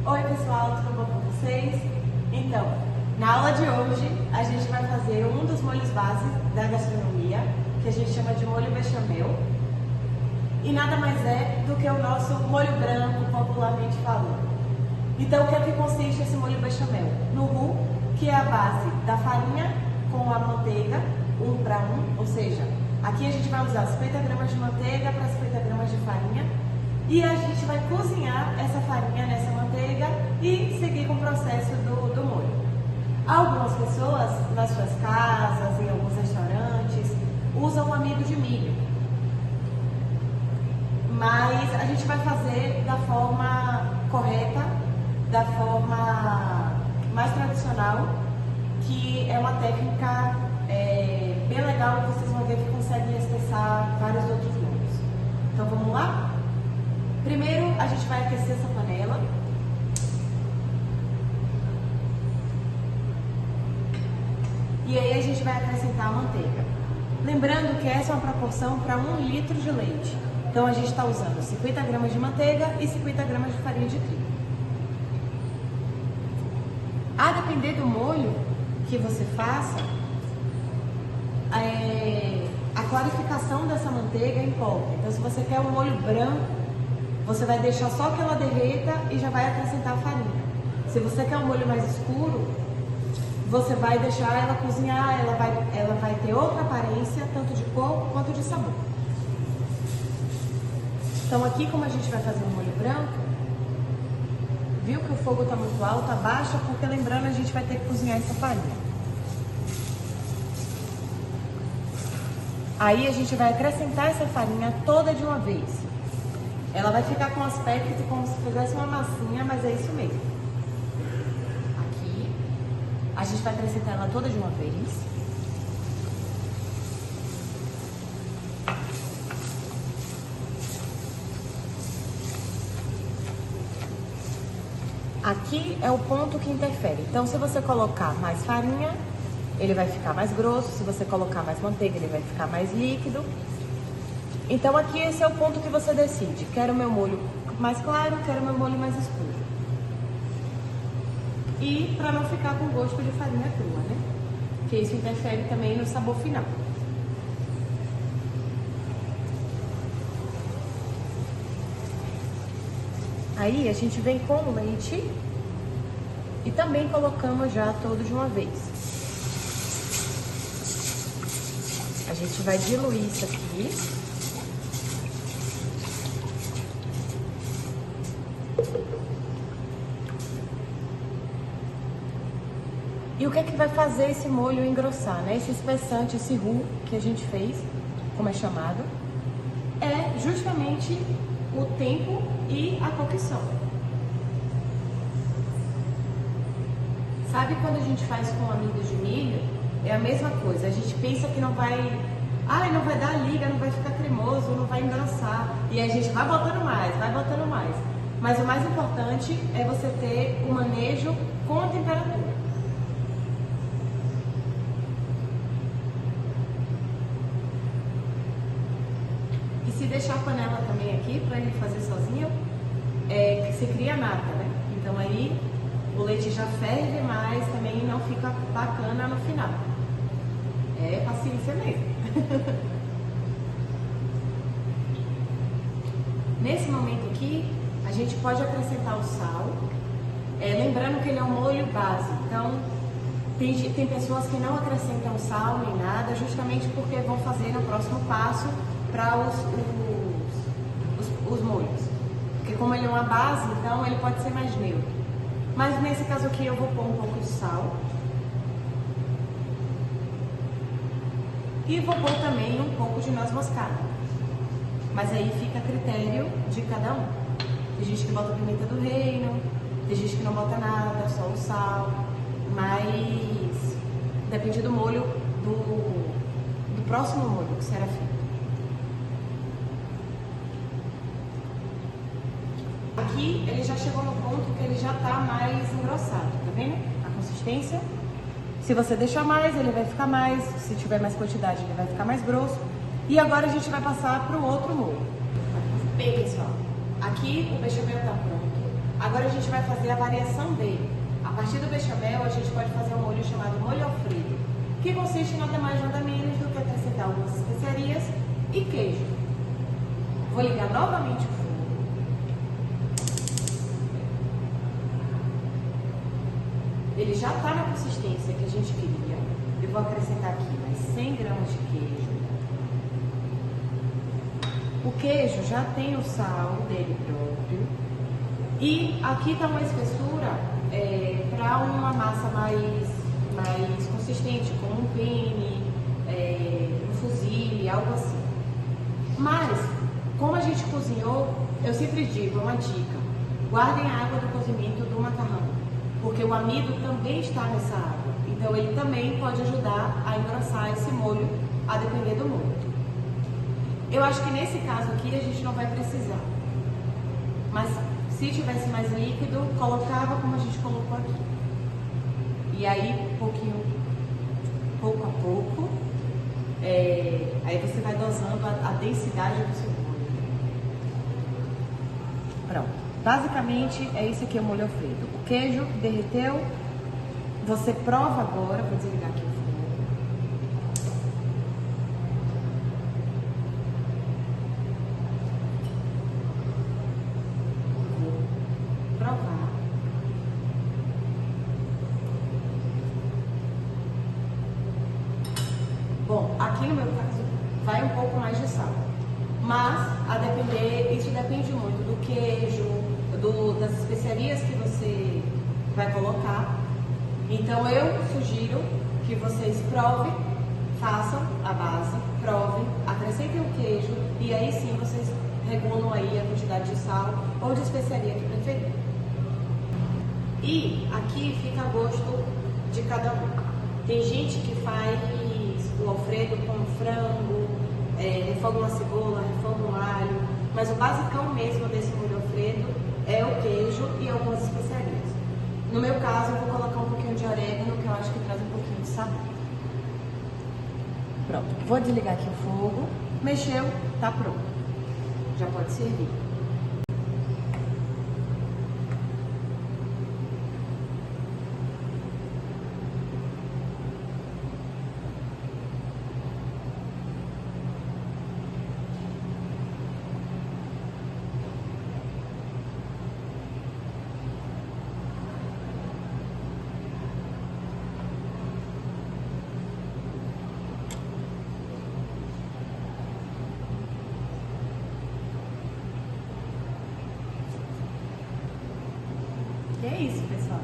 Oi pessoal, tudo bom com vocês? Então, na aula de hoje a gente vai fazer um dos molhos base da gastronomia, que a gente chama de molho bechamel. E nada mais é do que o nosso molho branco, popularmente falando. Então, o que é que consiste esse molho bechamel? No roux, que é a base da farinha com a manteiga, 1 para 1, ou seja, aqui a gente vai usar 50 gramas de manteiga para 50 gramas de farinha. E a gente vai cozinhar essa farinha nessa manteiga e seguir com o processo do molho. Algumas pessoas, nas suas casas, em alguns restaurantes, usam amido de milho. Mas a gente vai fazer da forma correta, da forma mais tradicional, que é uma técnica bem legal, que vocês vão ver que conseguem expressar vários outros molhos. Então vamos lá? Primeiro, a gente vai aquecer essa panela. E aí a gente vai acrescentar a manteiga. Lembrando que essa é uma proporção para 1 litro de leite. Então a gente está usando 50 gramas de manteiga e 50 gramas de farinha de trigo. A depender do molho que você faça, a clarificação dessa manteiga importa. Então se você quer um molho branco, você vai deixar só que ela derreta e já vai acrescentar a farinha. Se você quer um molho mais escuro, você vai deixar ela cozinhar, ela vai ter outra aparência, tanto de cor quanto de sabor. Então aqui, como a gente vai fazer um molho branco, viu que o fogo está muito alto, abaixa, porque lembrando, a gente vai ter que cozinhar essa farinha. Aí a gente vai acrescentar essa farinha toda de uma vez. Ela vai ficar com aspecto como se fizesse uma massinha, mas é isso mesmo. Aqui, a gente vai acrescentar ela toda de uma vez. Aqui é o ponto que interfere. Então, se você colocar mais farinha, ele vai ficar mais grosso. Se você colocar mais manteiga, ele vai ficar mais líquido. Então aqui esse é o ponto que você decide. Quero meu molho mais claro, quero meu molho mais escuro. E para não ficar com gosto de farinha crua, né? Porque isso interfere também no sabor final. Aí a gente vem com o leite e também colocamos já todo de uma vez. A gente vai diluir isso aqui. E o que é que vai fazer esse molho engrossar, né? Esse espessante, esse roux que a gente fez, como é chamado, é justamente o tempo e a cocção. Sabe quando a gente faz com amido de milho? É a mesma coisa. A gente pensa que não vai dar liga, não vai ficar cremoso, não vai engrossar. E a gente vai botando mais, vai botando mais. Mas o mais importante é você ter o manejo com a temperatura. E se deixar a panela também aqui para ele fazer sozinho, você cria nata, né? Então aí o leite já ferve mais, também não fica bacana no final. É paciência mesmo. Nesse momento aqui, a gente pode acrescentar o sal, lembrando que ele é um molho base, então tem pessoas que não acrescentam sal nem nada, justamente porque vão fazer no próximo passo para os molhos. Porque como ele é uma base, então ele pode ser mais neutro. Mas nesse caso aqui eu vou pôr um pouco de sal. E vou pôr também um pouco de noz moscada. Mas aí fica a critério de cada um. Tem gente que bota pimenta do reino, tem gente que não bota nada, só o sal. Mas depende do molho, do próximo molho que será feito. Aqui ele já chegou no ponto que ele já está mais engrossado, tá vendo? A consistência. Se você deixar mais, ele vai ficar mais. Se tiver mais quantidade, ele vai ficar mais grosso. E agora a gente vai passar para o outro molho. Bem, pessoal, aqui o bechamel está pronto. Agora a gente vai fazer a variação dele. A partir do bechamel, a gente pode fazer um molho chamado molho Alfredo, que consiste em nada mais nada menos do que acrescentar algumas especiarias e queijo. Vou ligar novamente o fogo. Ele já está na consistência que a gente queria. Eu vou acrescentar aqui mais 100 gramas de queijo. O queijo já tem o sal dele próprio. E aqui está uma espessura para uma massa mais consistente, como um penne, um fusilli, algo assim. Mas, como a gente cozinhou, eu sempre digo, é uma dica: guardem a água do cozimento do macarrão, porque o amido também está nessa água. Então ele também pode ajudar a engrossar esse molho, a depender do molho. Eu acho que nesse caso aqui a gente não vai precisar. Mas se tivesse mais líquido, colocava como a gente colocou aqui. E aí, pouco a pouco, aí você vai dosando a densidade do seu molho. Pronto. Basicamente, é isso aqui, o molho Alfredo. O queijo derreteu. Você prova agora. Vou desligar aqui o fogo. Vou provar. Bom, aqui no meu caso, vai um pouco mais de sal. Mas, a depender, isso depende muito do queijo, das especiarias que você vai colocar. Então eu sugiro que vocês provem, façam a base, provem, acrescentem o queijo e aí sim vocês regulam aí a quantidade de sal ou de especiaria que preferir. E aqui fica a gosto de cada um. Tem gente que faz o Alfredo com frango, refoga uma cebola, refoga um alho, mas o basicão mesmo desse molho Alfredo é o queijo e algumas especiarias. No meu caso, eu vou colocar um pouquinho de orégano, que eu acho que traz um pouquinho de sabor. Pronto, vou desligar aqui o fogo. Mexeu, tá pronto. Já pode servir. E é isso, pessoal.